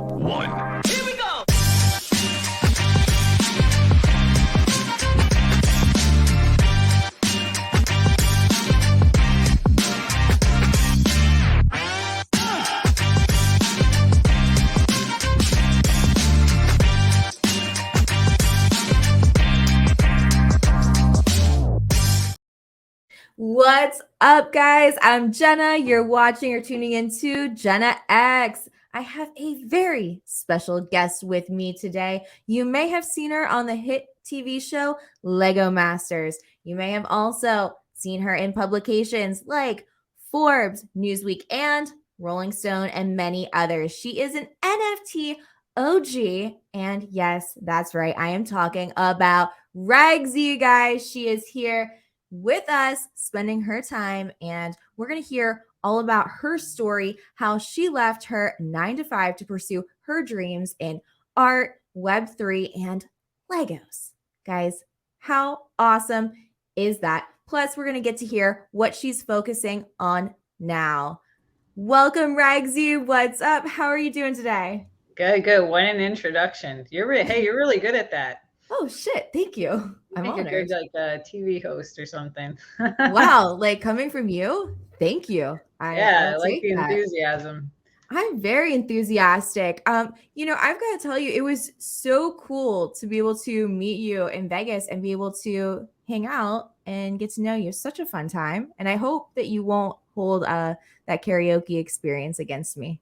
1. Here we go! What's up, guys? I'm Jenna. You're watching or tuning into Jenna X. I have a very special guest with me today. You may have seen her on the hit TV show Lego Masters. You may have also seen her in publications like Forbes, Newsweek, and Rolling Stone, and many others. She is an NFT OG. And yes, that's right. I am talking about Ragzy, guys. She is here with us, spending her time, and we're going to hear all about her story, how she left her 9-to-5 to pursue her dreams in art, Web3, and Legos. Guys, how awesome is that? Plus, we're going to get to hear what she's focusing on now. Welcome, Ragzy. What's up? How are you doing today? Good. What an introduction. You're really good at that. Oh, shit. Thank you. I'm honored. You're good, like a TV host or something. Wow. Like coming from you? Thank you. I like the enthusiasm. I'm very enthusiastic. I've got to tell you, it was so cool to be able to meet you in Vegas and be able to hang out and get to know you. Such a fun time. And I hope that you won't hold that karaoke experience against me.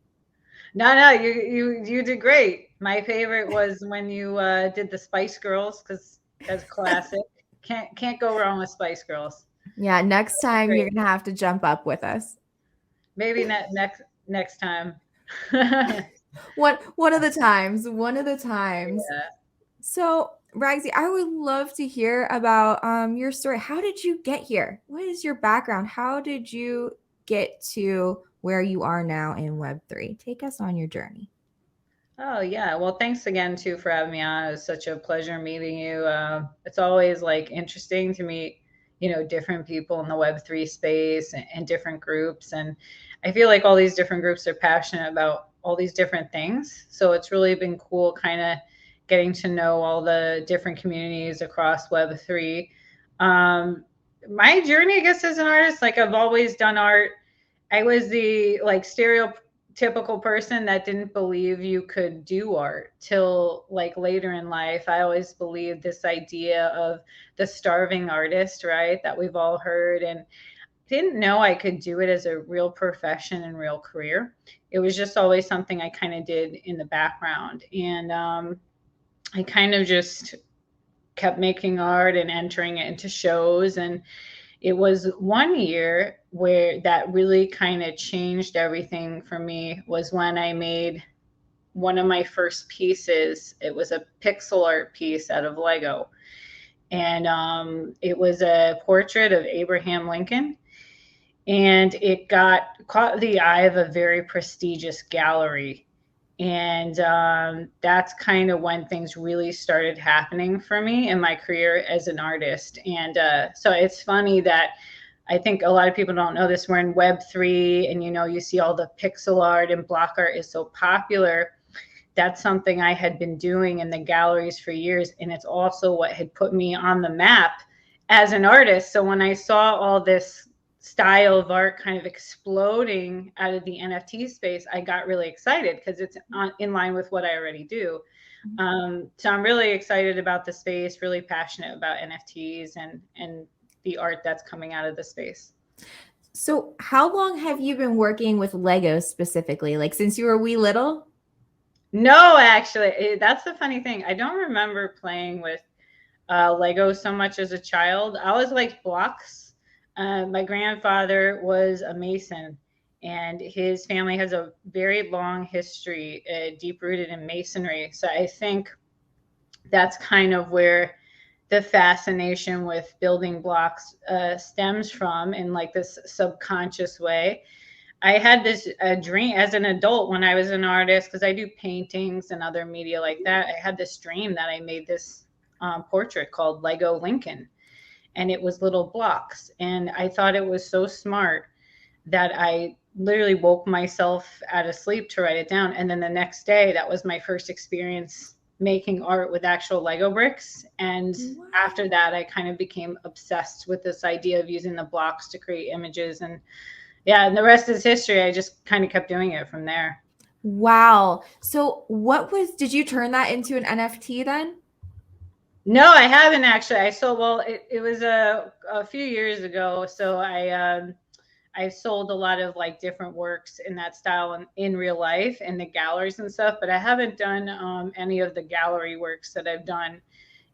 No, you did great. My favorite was when you did the Spice Girls, because that's classic. Can't go wrong with Spice Girls. Yeah, next time you're gonna have to jump up with us. Maybe next time. One of the times. Yeah. So, Ragzy, I would love to hear about your story. How did you get here? What is your background? How did you get to where you are now in Web3? Take us on your journey. Oh, yeah. Well, thanks again, too, for having me on. It was such a pleasure meeting you. It's always like interesting to meet, different people in the Web3 space and different groups. And I feel like all these different groups are passionate about all these different things. So it's really been cool kind of getting to know all the different communities across Web3. My journey, I guess, as an artist, like I've always done art. I was the stereotypical person that didn't believe you could do art till like later in life. I always believed this idea of the starving artist, right? That we've all heard, and didn't know I could do it as a real profession and real career. It was just always something I kind of did in the background. And I kind of just kept making art and entering it into shows. And it was one year where that really kind of changed everything for me was when I made one of my first pieces. It was a pixel art piece out of Lego. And it was a portrait of Abraham Lincoln. And it caught the eye of a very prestigious gallery. And that's kind of when things really started happening for me in my career as an artist. And so it's funny that I think a lot of people don't know this. We're in Web3, and you see all the pixel art and block art is so popular. That's something I had been doing in the galleries for years, and it's also what had put me on the map as an artist. So when I saw all this style of art kind of exploding out of the NFT space, I got really excited because it's in line with what I already do. So I'm really excited about the space, really passionate about NFTs and the art that's coming out of the space. So how long have you been working with Lego specifically? Like since you were wee little? No, actually, that's the funny thing. I don't remember playing with Lego so much as a child. I always liked blocks. My grandfather was a mason, and his family has a very long history, deep rooted in masonry. So I think that's kind of where the fascination with building blocks stems from in like this subconscious way. I had this dream as an adult when I was an artist, because I do paintings and other media like that. I had this dream that I made this portrait called Lego Lincoln. And it was little blocks. And I thought it was so smart that I literally woke myself out of sleep to write it down. And then the next day, that was my first experience making art with actual Lego bricks. And after that, I kind of became obsessed with this idea of using the blocks to create images. And yeah, and the rest is history. I just kind of kept doing it from there. Wow. So did you turn that into an NFT then? No, I haven't actually. It was a few years ago. So I sold a lot of like different works in that style in real life in the galleries and stuff, but I haven't done any of the gallery works that I've done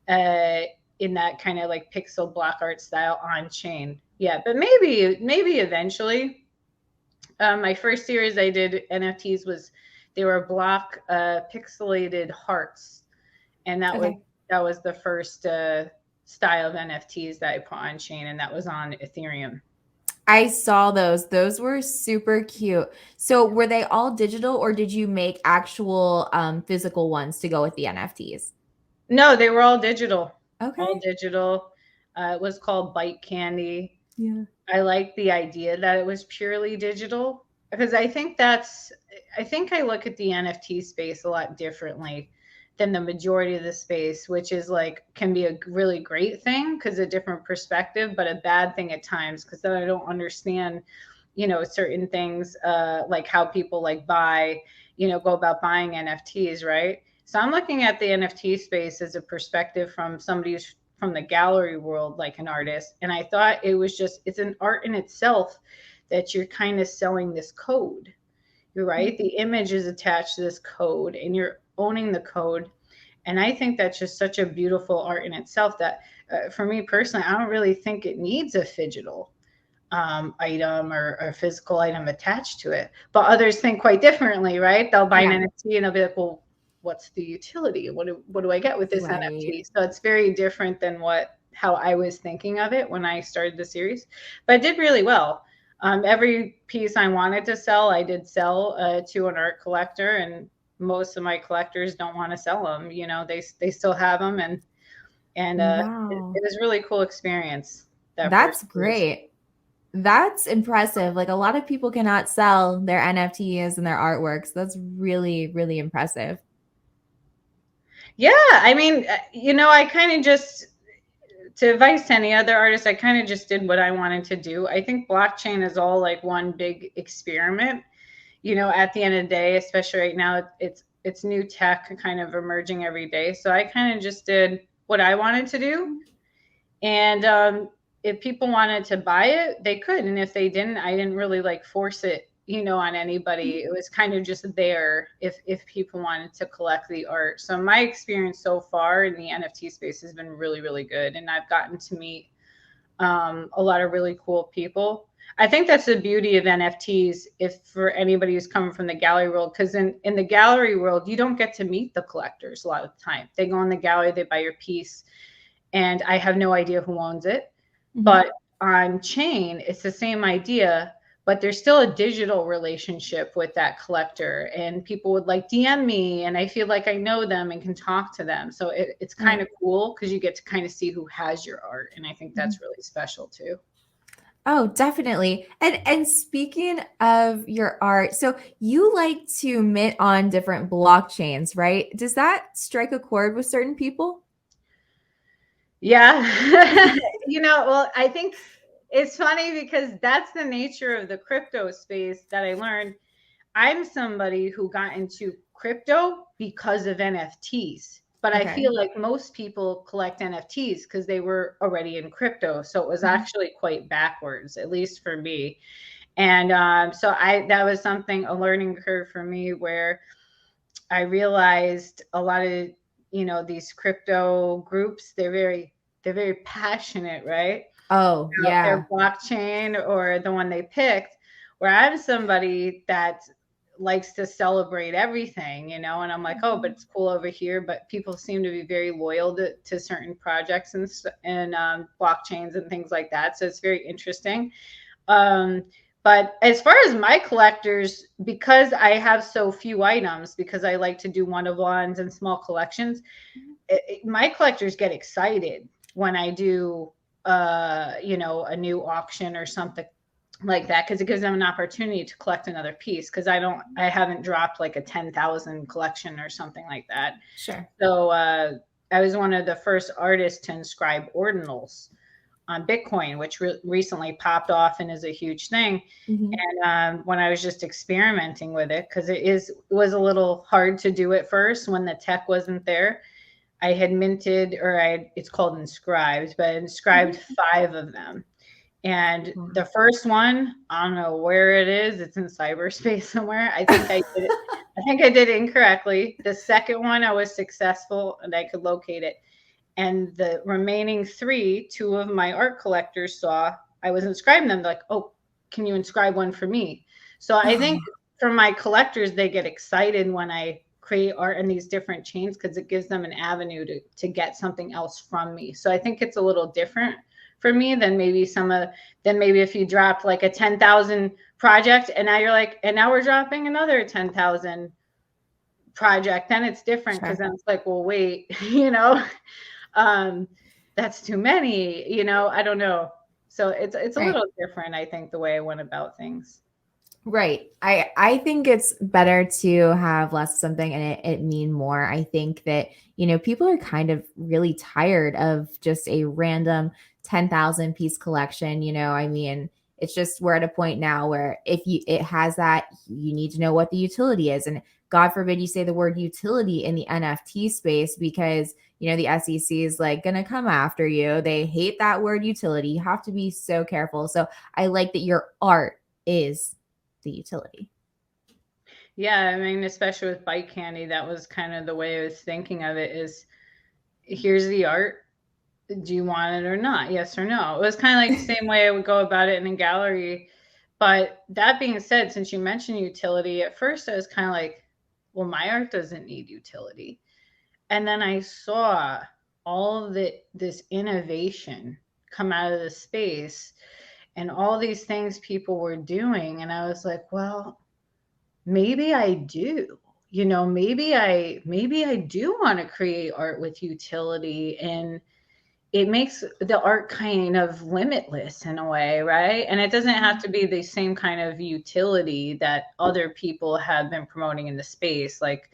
in that kind of like pixel block art style on chain. Yeah, but maybe eventually. My first series I did NFTs they were block pixelated hearts, and that was the first style of NFTs that I put on chain, and that was on Ethereum. I saw those. Those were super cute. So were they all digital, or did you make actual physical ones to go with the NFTs? No, they were all digital. Okay. All digital. It was called Bite Candy. Yeah. I like the idea that it was purely digital, because I think I look at the NFT space a lot differently than the majority of the space, which is like can be a really great thing because a different perspective, but a bad thing at times because then I don't understand, certain things like how people like buy, go about buying NFTs, right? So I'm looking at the NFT space as a perspective from somebody who's from the gallery world, like an artist. And I thought it's an art in itself that you're kind of selling this code. You're right. The image is attached to this code and you're owning the code. And I think that's just such a beautiful art in itself that for me personally, I don't really think it needs a phygital item or a physical item attached to it. But others think quite differently, right? They'll buy an NFT and they'll be like, well, what's the utility? What do I get with this NFT? So it's very different than how I was thinking of it when I started the series. But it did really well. Every piece I wanted to sell, I did sell to an art collector, and most of my collectors don't want to sell them. They still have them, and it was a really cool experience. That's great. That's impressive. Like a lot of people cannot sell their NFTs and their artworks. That's really, really impressive. Yeah, I mean, I kind of just, to advise to any other artists, I kind of just did what I wanted to do. I think blockchain is all like one big experiment. At the end of the day, especially right now, it's new tech kind of emerging every day. So I kind of just did what I wanted to do. And if people wanted to buy it, they could. And if they didn't, I didn't really like force it, on anybody. It was kind of just there if people wanted to collect the art. So my experience so far in the NFT space has been really, really good. And I've gotten to meet a lot of really cool people. I think that's the beauty of NFTs, if for anybody who's coming from the gallery world, because in the gallery world, you don't get to meet the collectors a lot of the time. They go in the gallery, they buy your piece, and I have no idea who owns it. Mm-hmm. But on chain, it's the same idea, but there's still a digital relationship with that collector, and people would like DM me and I feel like I know them and can talk to them. So it's kind of cool because you get to kind of see who has your art. And I think that's really special too. Oh, definitely. And speaking of your art, so you like to mint on different blockchains, right? Does that strike a chord with certain people? Yeah. Well, I think it's funny because that's the nature of the crypto space that I learned. I'm somebody who got into crypto because of NFTs, but I feel like most people collect NFTs because they were already in crypto. So it was actually quite backwards, at least for me. And so that was a learning curve for me, where I realized a lot of, these crypto groups, they're very passionate, right? Oh, yeah. Their blockchain or the one they picked, where I'm somebody that likes to celebrate everything, and I'm like, oh, but it's cool over here. But people seem to be very loyal to certain projects and blockchains and things like that. So it's very interesting. But as far as my collectors, because I have so few items, because I like to do one-of-ones and small collections, my collectors get excited when I do, a new auction or something like that, because it gives them an opportunity to collect another piece, because I haven't dropped like a 10,000 collection or something like that. Sure. So I was one of the first artists to inscribe ordinals on Bitcoin, which recently popped off and is a huge thing. Mhm. And when I was just experimenting with it, because it was a little hard to do at first when the tech wasn't there, I had minted, it's called inscribed, but inscribed 5 of them. And Wow. the first one, I don't know where it is. It's in cyberspace somewhere. I think I did it. I think I did it incorrectly. The second one, I was successful and I could locate it. And the remaining 3, 2 of my art collectors saw I was inscribing them. They're like, oh, can you inscribe one for me? So I think for my collectors, they get excited when I create art in these different chains, because it gives them an avenue to get something else from me. So I think it's a little different for me than maybe if you dropped like a 10,000 project and now you're like, and now we're dropping another 10,000 project, then it's different, because then it's like, well, wait, that's too many, I don't know. So it's a little different, I think, the way I went about things. Right. I think it's better to have less of something and it mean more. I think that, people are kind of really tired of just a random 10,000 piece collection. I mean, it's just, we're at a point now where if it has that, you need to know what the utility is. And God forbid you say the word utility in the NFT space, because, the SEC is like going to come after you. They hate that word utility. You have to be so careful. So I like that your art is the utility. Yeah, I mean, especially with Bite Candy, that was kind of the way I was thinking of it, is here's the art. Do you want it or not? Yes or no? It was kind of like the same way I would go about it in a gallery. But that being said, since you mentioned utility, at first I was kind of like, well, my art doesn't need utility. And then I saw all of this innovation come out of the space and all these things people were doing. And I was like, well, maybe I do. Maybe I do want to create art with utility, and it makes the art kind of limitless in a way, right? And it doesn't have to be the same kind of utility that other people have been promoting in the space, like,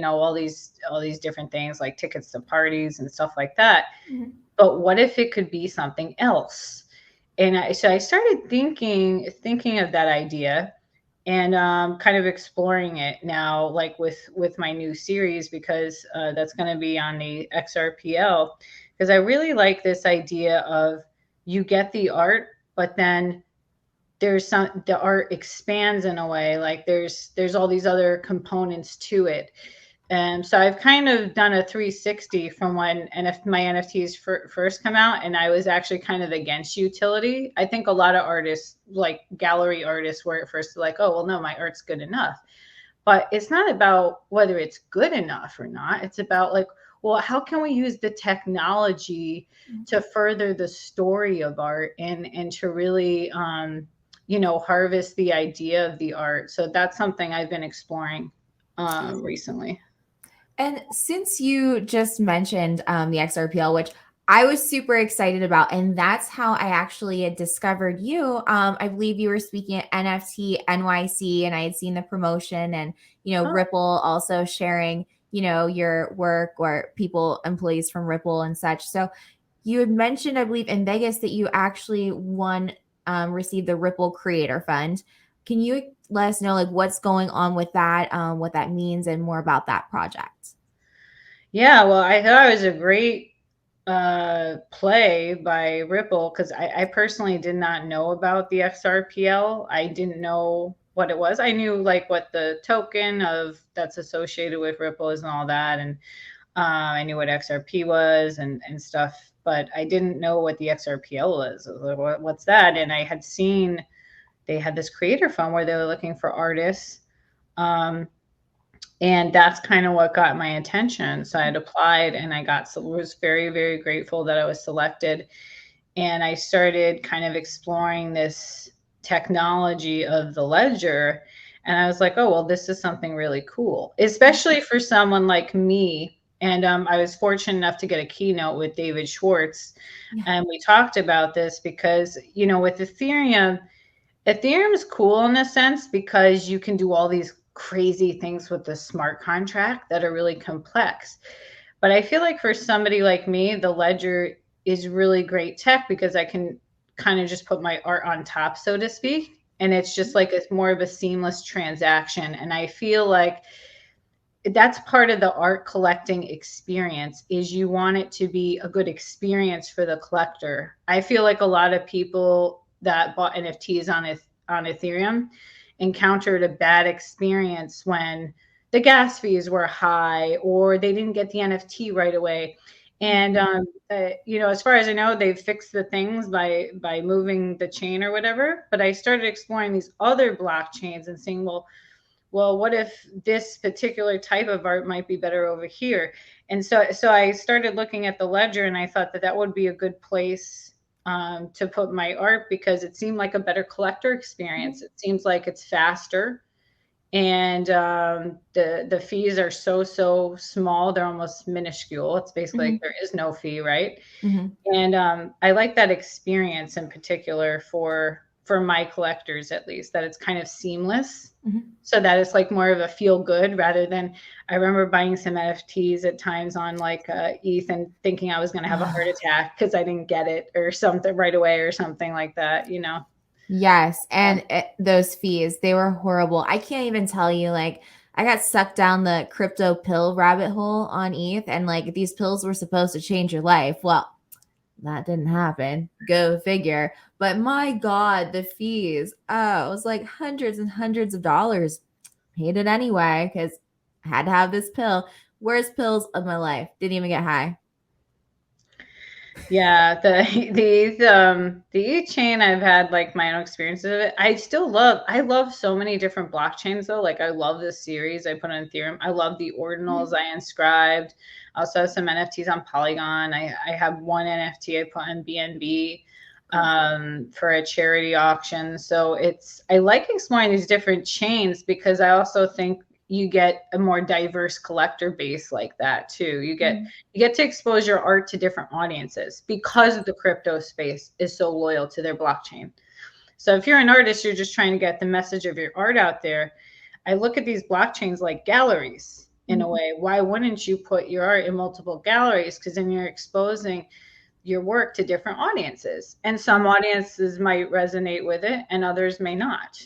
all these different things like tickets to parties and stuff like that. Mm-hmm. But what if it could be something else? And so I started thinking of that idea, and kind of exploring it now, like with my new series, because that's going to be on the XRPL, because I really like this idea of, you get the art, but then the art expands in a way, like there's all these other components to it. And so I've kind of done a 360 from when my NFTs first come out, and I was actually kind of against utility. I think a lot of artists, like gallery artists, were at first like, oh, well, no, my art's good enough. But it's not about whether it's good enough or not. It's about like, well, how can we use the technology to further the story of art and to really, harvest the idea of the art. So that's something I've been exploring recently. And since you just mentioned the XRPL, which I was super excited about, and that's how I actually had discovered you. I believe you were speaking at NFT NYC, and I had seen the promotion, and Ripple also sharing your work, or employees from Ripple and such. So you had mentioned, I believe, in Vegas that you actually received the Ripple Creator Fund. Can you let us know like what's going on with that, what that means, and more about that project? Yeah, well, I thought it was a great play by Ripple, because I personally did not know about the XRPL. I didn't know what it was. I knew like what the token of that's associated with Ripple is and all that, and I knew what XRP was and stuff, but I didn't know what the XRPL was. I was like, what's that? And I had seen they had this creator fund where they were looking for artists. And that's kind of what got my attention. So I had applied, and was very, very grateful that I was selected. And I started kind of exploring this technology of the ledger. And I was like, oh, well, this is something really cool, especially for someone like me. And I was fortunate enough to get a keynote with David Schwartz. Yeah. And we talked about this because, with Ethereum, Ethereum's cool in a sense because you can do all these crazy things with the smart contract that are really complex. But I feel like for somebody like me, the ledger is really great tech because I can kind of just put my art on top, so to speak. And it's just like it's more of a seamless transaction. And I feel like that's part of the art collecting experience is you want it to be a good experience for the collector. I feel like a lot of people that bought NFTs on Ethereum encountered a bad experience when the gas fees were high or they didn't get the NFT right away. And as far as I know, they've fixed the things by moving the chain or whatever. But I started exploring these other blockchains and seeing, well, what if this particular type of art might be better over here? And so I started looking at the ledger, and I thought that would be a good place to put my art because it seemed like a better collector experience. It seems like it's faster, and the fees are so small; they're almost minuscule. It's basically like there is no fee, right? And I like that experience in particular for my collectors, at least, that it's kind of seamless, so that it's like more of a feel good rather than I remember buying some NFTs at times on like ETH and thinking I was going to have a heart attack because I didn't get it or something right away or something like that, Yes. And those fees, they were horrible. I can't even tell you, like, I got sucked down the crypto pill rabbit hole on ETH, and like these pills were supposed to change your life. Well, that didn't happen. Go figure. But my God, the fees. Oh, it was like hundreds and hundreds of dollars. Paid it anyway because I had to have this pill. Worst pills of my life. Didn't even get high. Yeah, the e-chain, I've had like my own experiences of it. I love so many different blockchains though. Like I love this series I put on Ethereum. I love the ordinals I inscribed. I also have some NFTs on Polygon. I have one NFT I put on BNB for a charity auction. So I like exploring these different chains because I also think you get a more diverse collector base like that too. You get to expose your art to different audiences because the crypto space is so loyal to their blockchain. So if you're an artist, you're just trying to get the message of your art out there. I look at these blockchains like galleries in a way. Why wouldn't you put your art in multiple galleries? Because then you're exposing your work to different audiences, and some audiences might resonate with it and others may not,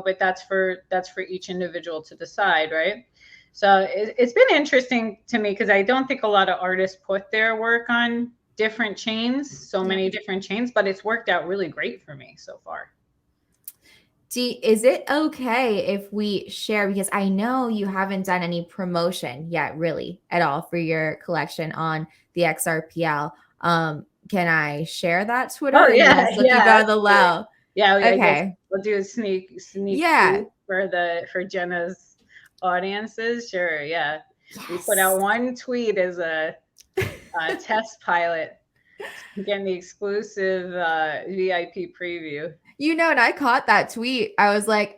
but that's for each individual to decide, right? So it's been interesting to me because I don't think a lot of artists put their work on different chains, many different chains, but it's worked out really great for me so far. Is it okay if we share, because I know you haven't done any promotion yet really at all for your collection on the XRPL. Can I share that Twitter? Oh yeah, just keep on the low. Yeah, okay. We'll do a sneak for Jenna's audiences. Sure, yeah. Yes. We put out one tweet as a test pilot, getting the exclusive VIP preview. And I caught that tweet. I was like,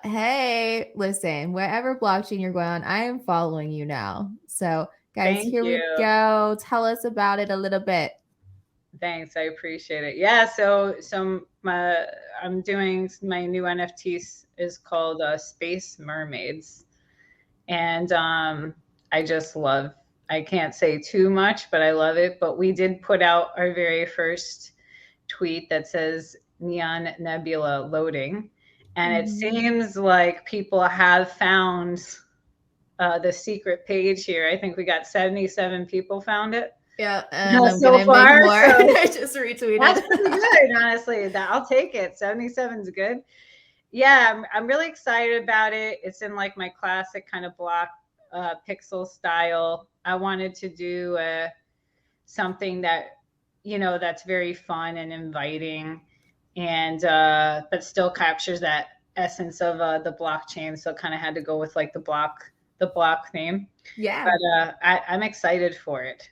hey, listen, whatever blockchain you're going on, I am following you now. So guys, here we go. Tell us about it a little bit. Thanks, I appreciate it. Yeah, so I'm doing my new NFT is called Space Mermaids, and I just love. I can't say too much, but I love it. But we did put out our very first tweet that says Neon Nebula loading, and it seems like people have found the secret page here. I think we got 77 people found it. Yeah, and I'm so gonna make more. I just retweeted. That's pretty good, honestly. I'll take it. 77 is good. Yeah, I'm really excited about it. It's in like my classic kind of block pixel style. I wanted to do something that that's very fun and inviting, and but still captures that essence of the blockchain. So kind of had to go with like the block theme. Yeah, but I'm excited for it.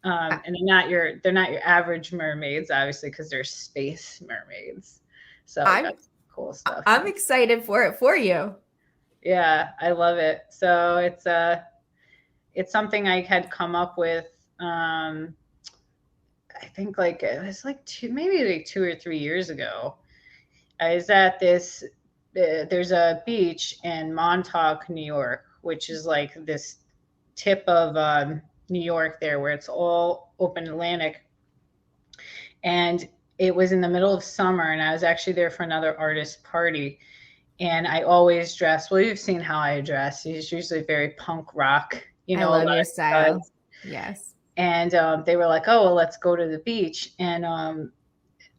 And they're not your average mermaids, obviously, because they're space mermaids. So that's cool stuff. I'm excited for it for you. Yeah, I love it. So it's something I had come up with. I think like it was like 2 or 3 years ago. I was at this. There's a beach in Montauk, New York, which is like this tip of New York there, where it's all open Atlantic. And it was in the middle of summer, and I was actually there for another artist party. And I always dress. Well, you've seen how I dress. It's usually very punk rock, I a love lot your of style. studs. Yes. And they were like, "Oh, well, let's go to the beach." And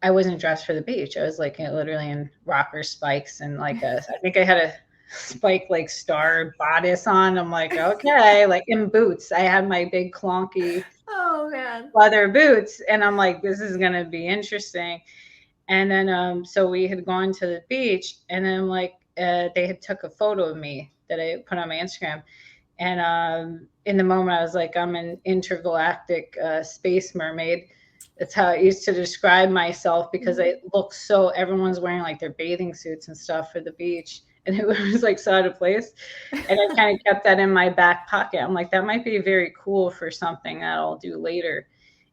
I wasn't dressed for the beach. I was like literally in rocker spikes and like I think I had a spike like star bodice on. I'm like, okay, like in boots. I had my big clunky Oh man. leather boots, and I'm like, this is gonna be interesting. And then so we had gone to the beach, and then like they had took a photo of me that I put on my Instagram. And in the moment, I was like, I'm an intergalactic space mermaid. That's how I used to describe myself, because I look so, everyone's wearing like their bathing suits and stuff for the beach. And it was like so out of place. And I kind of kept that in my back pocket. I'm like, that might be very cool for something that I'll do later.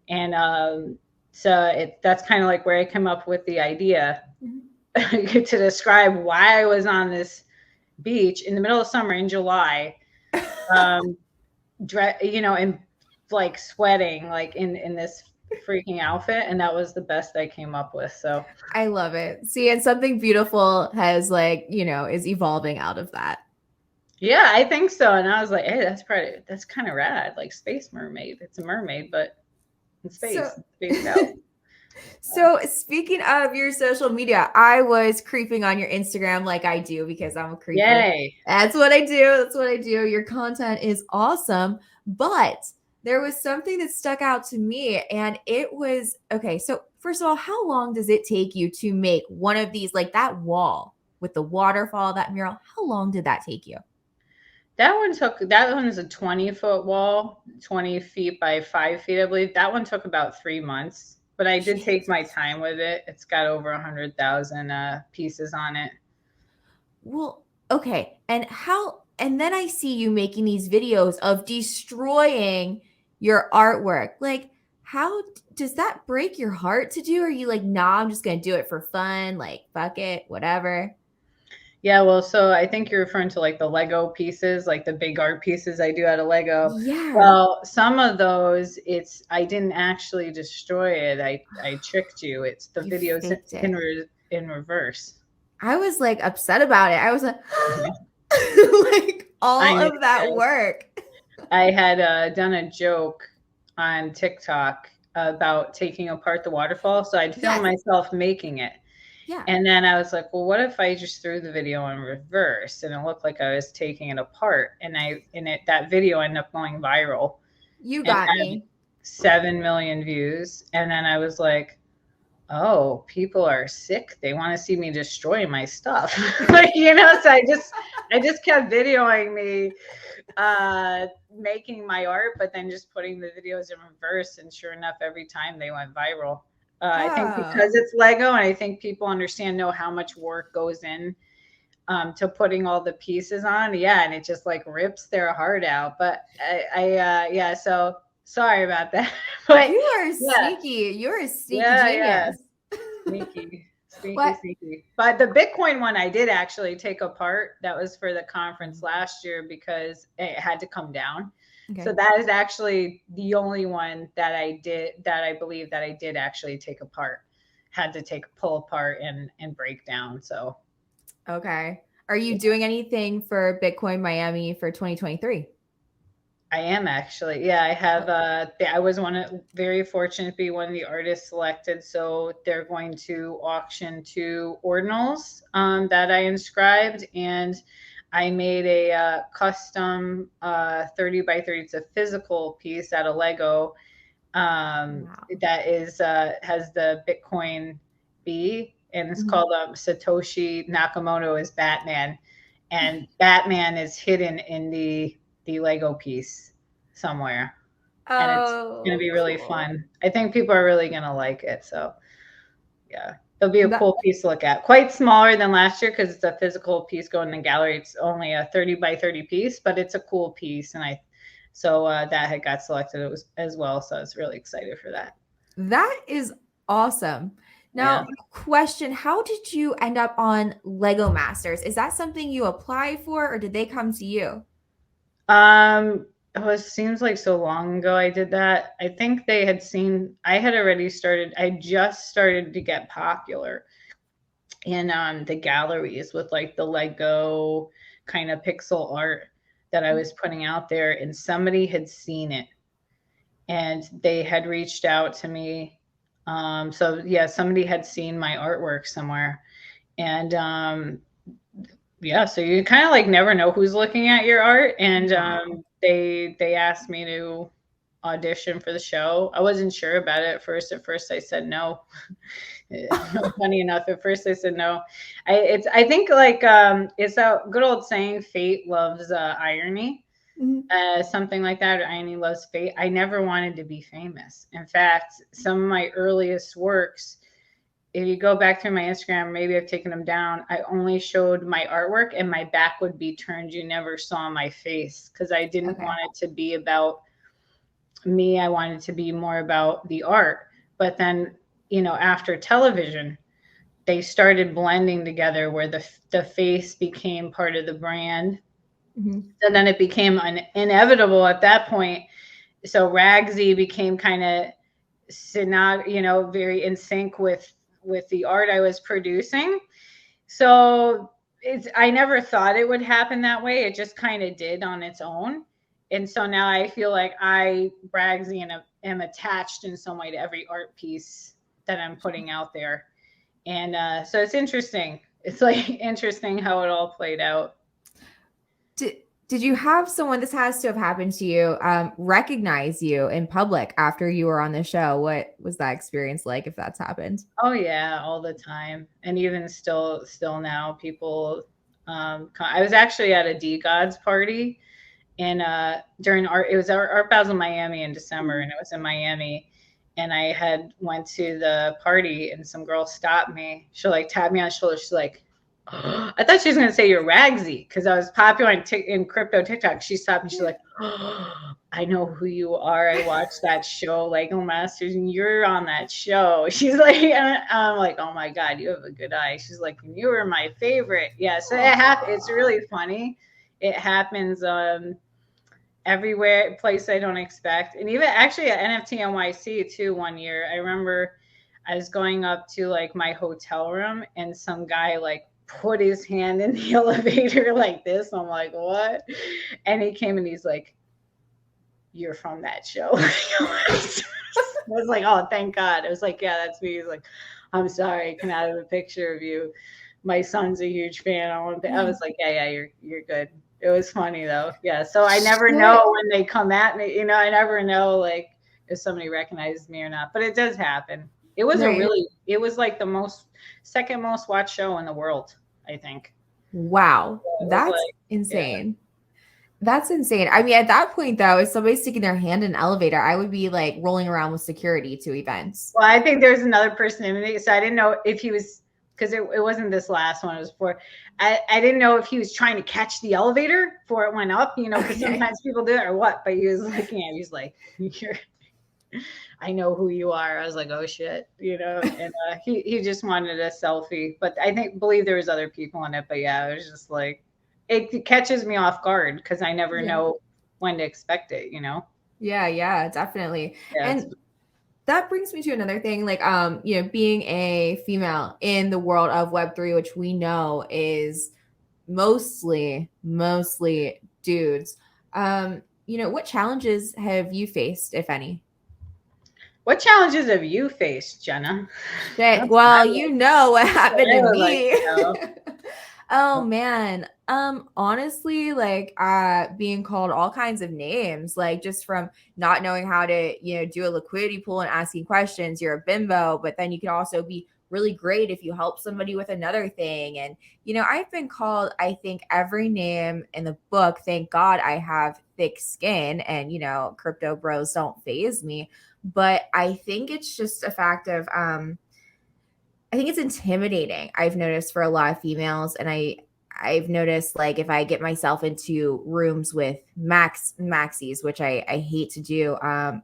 And so that's kind of like where I came up with the idea to describe why I was on this beach in the middle of summer in July, and like sweating, like in this freaking outfit, and that was the best I came up with. So I love it. See, and something beautiful has like, is evolving out of that. yeah, I think so. And I was like, hey, that's kind of rad, like space mermaid. It's a mermaid, but in space, spaced out. So speaking of your social media, I was creeping on your Instagram like I do because I'm a creeper. Yay. That's what I do. That's what I do. Your content is awesome. But there was something that stuck out to me, and it was okay. So, first of all, how long does it take you to make one of these, like that wall with the waterfall, that mural? How long did that take you? That one is a 20-foot wall, 20 feet by 5 feet, I believe. That one took about 3 months, but I did take my time with it. It's got over 100,000 pieces on it. Well, okay. And then I see you making these videos of destroying your artwork. Like, how does that break your heart to do? Or are you like, nah, I'm just going to do it for fun? Like, fuck it, whatever. Yeah, well, so I think you're referring to like the Lego pieces, like the big art pieces I do out of Lego. Yeah. Well, some of those, I didn't actually destroy it. I tricked you. It's the You videos faked it. in reverse. I was like upset about it. I was like, like all of that work. I had done a joke on TikTok about taking apart the waterfall. So I'd film myself making it. Yeah. And then I was like, well, what if I just threw the video in reverse and it looked like I was taking it apart? And that video ended up going viral. You got me. 7 million views. And then I was like, oh, people are sick. They want to see me destroy my stuff. So I just kept videoing me making my art, but then just putting the videos in reverse. And sure enough, every time they went viral. I think because it's Lego, and I think people know how much work goes in to putting all the pieces on. Yeah, and it just like rips their heart out. But so sorry about that. But you are sneaky. You're a sneaky genius. Yeah. Sneaky. But the Bitcoin one I did actually take apart. That was for the conference last year because it had to come down. Okay. So that is actually the only one that I believe that I did actually take apart. Had to pull apart and break down. So okay. Are you doing anything for Bitcoin Miami for 2023? I am actually. Yeah, I have I was very fortunate to be one of the artists selected. So they're going to auction 2 ordinals that I inscribed, and I made a custom 30 by 30. It's a physical piece out of Lego that is has the Bitcoin B, and it's called Satoshi Nakamoto is Batman, and Batman is hidden in the Lego piece somewhere. And it's going to be really fun. I think people are really going to like it. So yeah. It'll be a cool piece to look at. Quite smaller than last year because it's a physical piece going in the gallery. It's only a 30 by 30 piece, but it's a cool piece. And that had got selected as well. So I was really excited for that. That is awesome. Now, question, how did you end up on Lego Masters? Is that something you applied for or did they come to you? It seems like so long ago I did that. I think they had seen I had already started, I just started to get popular in the galleries with like the Lego kind of pixel art that I was putting out there, and somebody had seen it and they had reached out to me. So yeah, somebody had seen my artwork somewhere. And yeah, so you kind of like never know who's looking at your art. And they asked me to audition for the show. I wasn't sure about it at first. At first I said no. Funny enough, at first I said no. I think like it's a good old saying, fate loves irony. Something like that, or irony loves fate. I never wanted to be famous. In fact, some of my earliest works, if you go back through my Instagram, maybe I've taken them down, I only showed my artwork and my back would be turned. You never saw my face because I didn't want it to be about me. I wanted to be more about the art. But then, you know, after television, they started blending together where the face became part of the brand. And then it became inevitable at that point. So Ragzy became kind of, you know, very in sync with the art I was producing. So I never thought it would happen that way. It just kind of did on its own. And so now I feel like Ragzy, am attached in some way to every art piece that I'm putting out there. And so it's interesting. It's like interesting how it all played out. Did you have someone, this has to have happened to you, recognize you in public after you were on the show? What was that experience like, if that's happened? Oh yeah, all the time. And even still now, people, I was actually at a D-Gods party and during it was Art Basel Miami in December, and it was in Miami. And I had went to the party and some girl stopped me. She like tapped me on the shoulder. She's like, oh, I thought she was going to say you're Ragzy because I was popular in crypto TikTok. She stopped me. She's like, oh, I know who you are. I watched that show, Lego Masters, and you're on that show. She's like, and I'm like, oh my God, you have a good eye. She's like, you were my favorite. Yeah. So it's really funny. It happens everywhere, place I don't expect. And even actually at NFT NYC too, one year, I remember I was going up to like my hotel room and some guy like put his hand in the elevator like this. I'm like, what? And he came and he's like, you're from that show. I was like, oh, thank God. I was like, yeah, that's me. He's like, I'm sorry, can I have a picture of you? My son's a huge fan. I was like, yeah, you're good. It was funny though. Yeah. So I never know when they come at me, you know, I never know like if somebody recognizes me or not, but it does happen. It was it was like the second most watched show in the world, I think. Wow. That's like, insane. Yeah. That's insane. I mean, at that point though, if somebody's sticking their hand in an elevator, I would be like rolling around with security to events. Well, I think there's another person in it. So I didn't know if he was, because it wasn't this last one, it was before. I didn't know if he was trying to catch the elevator before it went up, you know, because sometimes people do it or what, but he was looking at me, he's like, I know who you are. I was like, oh shit, you know, and he just wanted a selfie, but I believe there was other people in it, but yeah, it was just like, it catches me off guard because I never know when to expect it, you know? Yeah, definitely. Yeah, and that brings me to another thing, like, you know, being a female in the world of Web3, which we know is mostly dudes. You know, what challenges have you faced, if any? What challenges have you faced, Jenna? Well, you know what happened to me. Oh man. Honestly, like being called all kinds of names, like just from not knowing how to, you know, do a liquidity pool and asking questions. You're a bimbo, but then you can also be really great if you help somebody with another thing. And, you know, I've been called, I think, every name in the book. Thank God I have thick skin and, you know, crypto bros don't faze me. But I think it's just a fact of I think it's intimidating, I've noticed, for a lot of females. And I I've noticed, like, if I get myself into rooms with maxis, which I hate to do,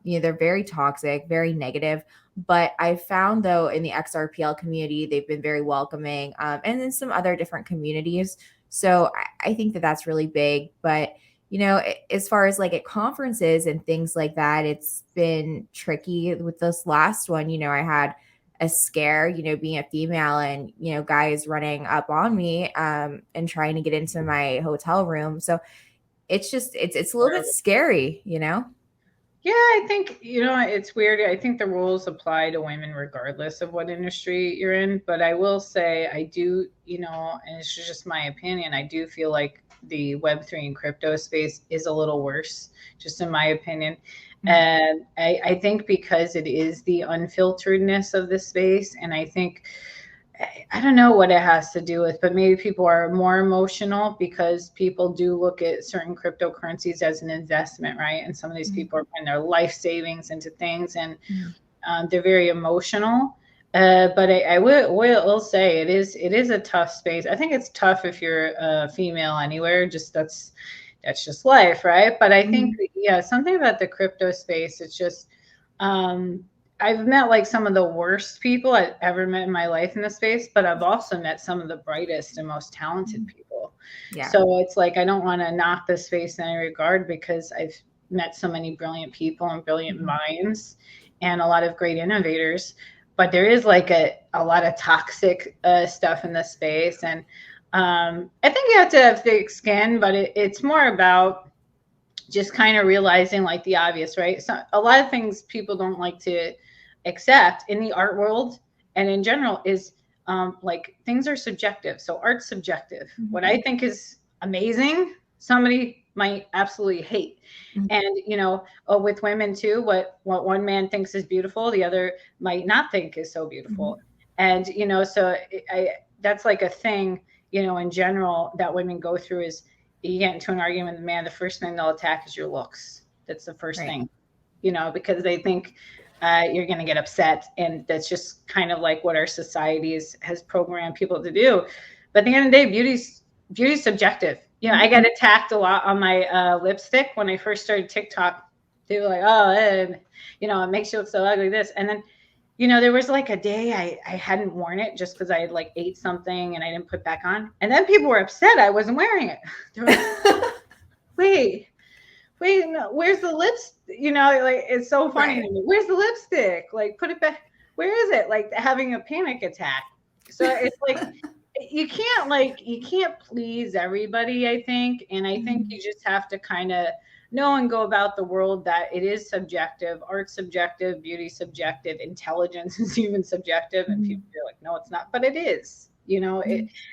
they're very toxic, very negative. But I found, though, in the XRPL community, they've been very welcoming, and in some other different communities. So I think that that's really big. But as far as like at conferences and things like that, it's been tricky with this last one. I had a scare, being a female, and, guys running up on me and trying to get into my hotel room. So it's a little bit scary. Yeah, I think, it's weird. I think the rules apply to women regardless of what industry you're in. But I will say, I do, and it's just my opinion, I do feel like the Web3 and crypto space is a little worse, just in my opinion. And I think because it is the unfilteredness of the space, and I think, I don't know what it has to do with, but maybe people are more emotional because people do look at certain cryptocurrencies as an investment, right? And some of these people are putting their life savings into things, and they're very emotional. But I will say it is a tough space. I think it's tough if you're a female anywhere. That's just life, right? But I think, something about the crypto space, it's just, I've met like some of the worst people I've ever met in my life in the space, but I've also met some of the brightest and most talented people. Yeah. So it's like, I don't want to knock the space in any regard, because I've met so many brilliant people and brilliant minds and a lot of great innovators. But there is like a lot of toxic stuff in the space. And I think you have to have thick skin, but it's more about just kind of realizing like the obvious, right? So a lot of things people don't like to accept in the art world and in general is like things are subjective. So art's subjective. What I think is amazing, somebody might absolutely hate. And with women too, what one man thinks is beautiful, the other might not think is so beautiful. And so that's like a thing, in general, that women go through is, you get into an argument with a man, the first thing they'll attack is your looks. That's the first thing, because they think you're going to get upset. And that's just kind of like what our society has programmed people to do. But at the end of the day, beauty's subjective. I got attacked a lot on my lipstick when I first started TikTok. They were like, oh, it makes you look so ugly, this. And then, there was like a day I hadn't worn it just because I had like ate something and I didn't put back on. And then people were upset I wasn't wearing it. They were like, wait, no, where's the lips? Like, it's so funny to me. Where's the lipstick? Like, put it back. Where is it? Like, having a panic attack. So it's like, you can't please everybody, I think. And I think you just have to kind of know and go about the world that it is subjective. Art's subjective, beauty subjective, intelligence is even subjective. And people feel like, no, it's not, but it is.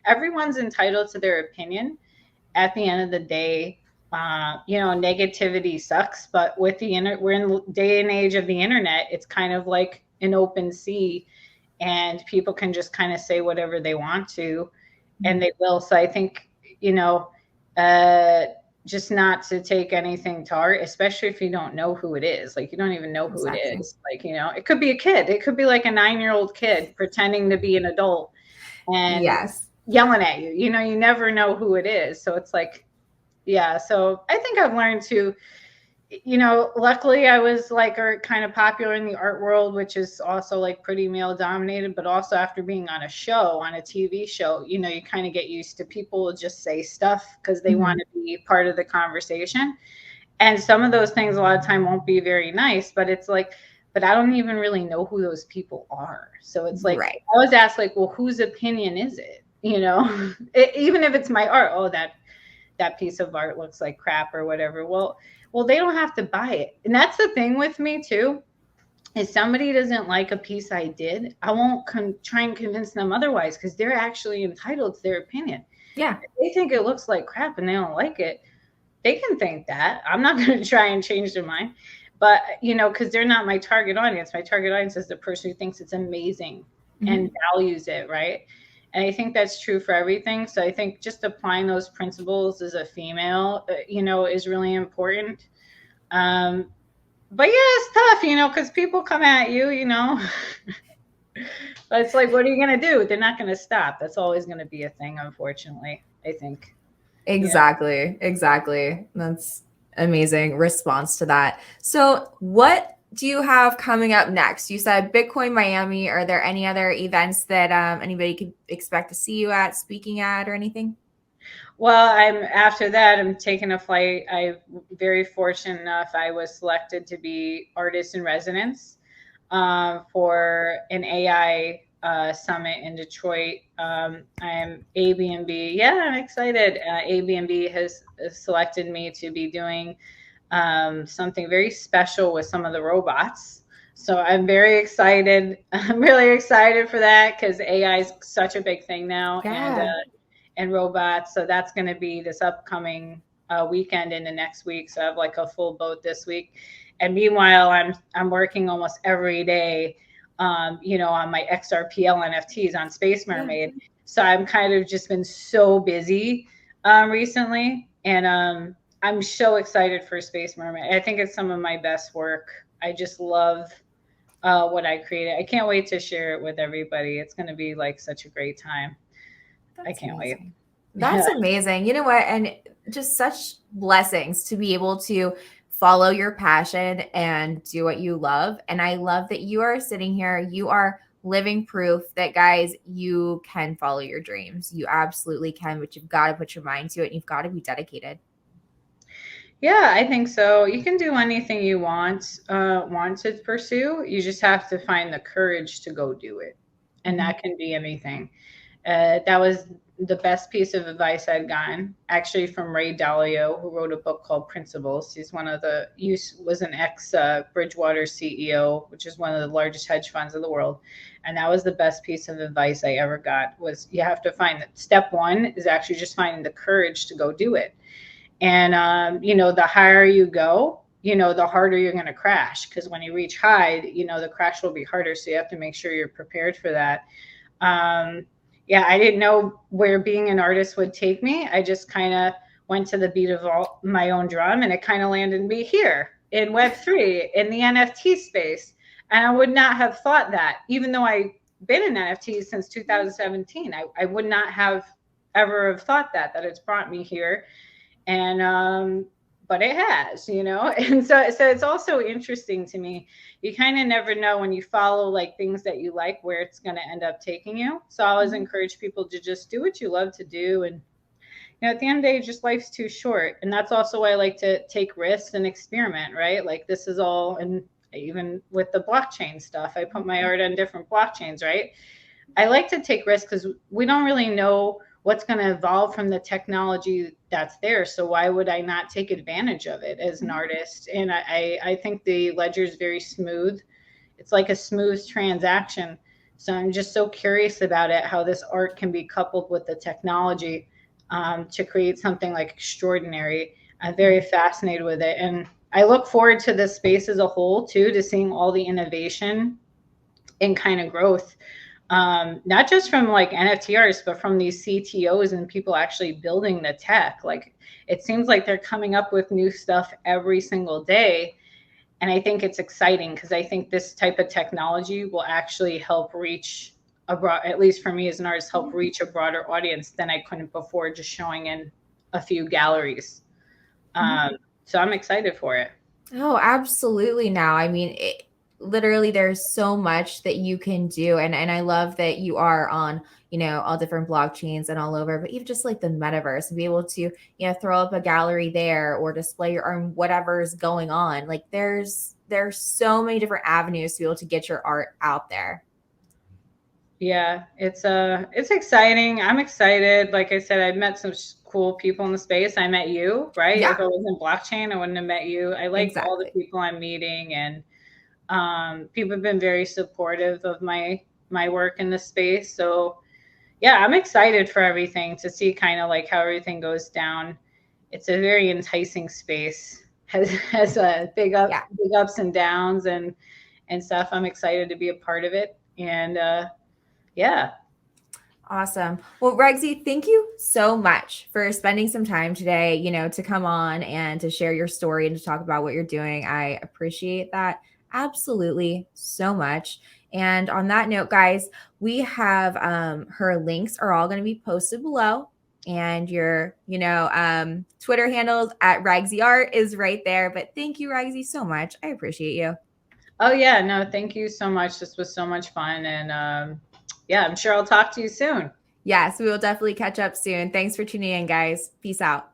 Everyone's entitled to their opinion. At the end of the day, negativity sucks, but with we're in the day and age of the internet, it's kind of like an open sea, and people can just kind of say whatever they want to, and they will. So I think, just not to take anything to heart, especially if you don't know who it is. Like, you don't even know who it is. Like, it could be a kid. It could be like a 9-year-old kid pretending to be an adult and yelling at you. You never know who it is. So it's like, so I think I've learned to, luckily I was like kind of popular in the art world, which is also like pretty male dominated, but also after being on a TV show, you kind of get used to people just say stuff because they want to be part of the conversation. And some of those things a lot of time won't be very nice, but it's like, but I don't even really know who those people are. So it's like, I was asked like, well, whose opinion is it? Even if it's my art, that piece of art looks like crap or whatever. Well, they don't have to buy it. And that's the thing with me too, if somebody doesn't like a piece I did, I won't try and convince them otherwise, because they're actually entitled to their opinion. Yeah. If they think it looks like crap and they don't like it, they can think that. I'm not going to try and change their mind. But, because they're not my target audience. My target audience is the person who thinks it's amazing and values it, right? And I think that's true for everything. So I think just applying those principles as a female, is really important. But it's tough, because people come at you, But it's like, what are you going to do? They're not going to stop. That's always going to be a thing, unfortunately. I think. Exactly. That's amazing response to that. So, what do you have coming up next? You said Bitcoin Miami. Are there any other events that anybody could expect to see you at, speaking at, or anything? Well, after that, I'm taking a flight. I'm very fortunate enough. I was selected to be artist in residence for an AI summit in Detroit. I'm Airbnb. Yeah, I'm excited. Airbnb has selected me to be doing something very special with some of the robots. So I'm very excited. I'm really excited for that because AI is such a big thing now, Yeah. and robots. So that's going to be this upcoming weekend into next week. So I have like a full boat this week. And meanwhile, I'm working almost every day, on my XRPL NFTs on Space Mermaid. Yeah. So I'm kind of just been so busy recently, and I'm so excited for Space Mermaid. I think it's some of my best work. I just love what I created. I can't wait to share it with everybody. It's going to be like such a great time. I can't wait. That's amazing. You know what? And just such blessings to be able to follow your passion and do what you love. And I love that you are sitting here. You are living proof that, guys, you can follow your dreams. You absolutely can, but you've got to put your mind to it and you've got to be dedicated. Yeah, I think so. You can do anything you want to pursue. You just have to find the courage to go do it. And that can be anything. That was the best piece of advice I'd gotten, actually, from Ray Dalio, who wrote a book called Principles. He's was an ex Bridgewater CEO, which is one of the largest hedge funds in the world. And that was the best piece of advice I ever got, was you have to find that step one is actually just finding the courage to go do it. And, the higher you go, the harder you're going to crash, because when you reach high, the crash will be harder. So you have to make sure you're prepared for that. Yeah, I didn't know where being an artist would take me. I just kind of went to the beat of my own drum, and it kind of landed me here in Web3, in the NFT space. And I would not have thought that, even though I've been in NFTs since 2017, I would not have ever have thought that it's brought me here. And but it has, and so it's also interesting to me. You kind of never know when you follow like things that you like where it's going to end up taking you. So I always encourage people to just do what you love to do. And at the end of the day, just life's too short. And that's also why I like to take risks and experiment, right? Like this is all, and even with the blockchain stuff, I put my art on different blockchains, right? I like to take risks because we don't really know what's going to evolve from the technology that's there. So why would I not take advantage of it as an artist? And I think the ledger is very smooth. It's like a smooth transaction. So I'm just so curious about it, how this art can be coupled with the technology to create something like extraordinary. I'm very fascinated with it. And I look forward to this space as a whole too, to seeing all the innovation and kind of growth. Not just from like NFT artists, but from these CTOs and people actually building the tech. Like it seems like they're coming up with new stuff every single day. And I think it's exciting because I think this type of technology will actually help reach at least for me as an artist, help reach a broader audience than I couldn't before just showing in a few galleries. So I'm excited for it. Oh, absolutely. Now, I mean, literally there's so much that you can do, and I love that you are on all different blockchains and all over, but even just like the metaverse, and be able to throw up a gallery there or display your own whatever's going on. Like there's so many different avenues to be able to get your art out there. Yeah, it's exciting. I'm excited. Like I said, I've met some cool people in the space. I met you, right? Yeah. If it wasn't blockchain, I wouldn't have met you. I like all the people I'm meeting, and people have been very supportive of my work in the space. So yeah, I'm excited for everything, to see kind of like how everything goes down. It's a very enticing space. Has a big ups and downs and stuff. I'm excited to be a part of it. And yeah. Awesome. Well, Ragzy, thank you so much for spending some time today, to come on and to share your story and to talk about what you're doing. I appreciate that absolutely so much. And on that note, guys, we have her links are all going to be posted below. and your, Twitter handles at Ragzy Art is right there. But thank you, Ragzy, so much. I appreciate you. Oh yeah, no, thank you so much. This was so much fun, and yeah, I'm sure I'll talk to you soon. Yes, we will definitely catch up soon. Thanks for tuning in, guys. Peace out.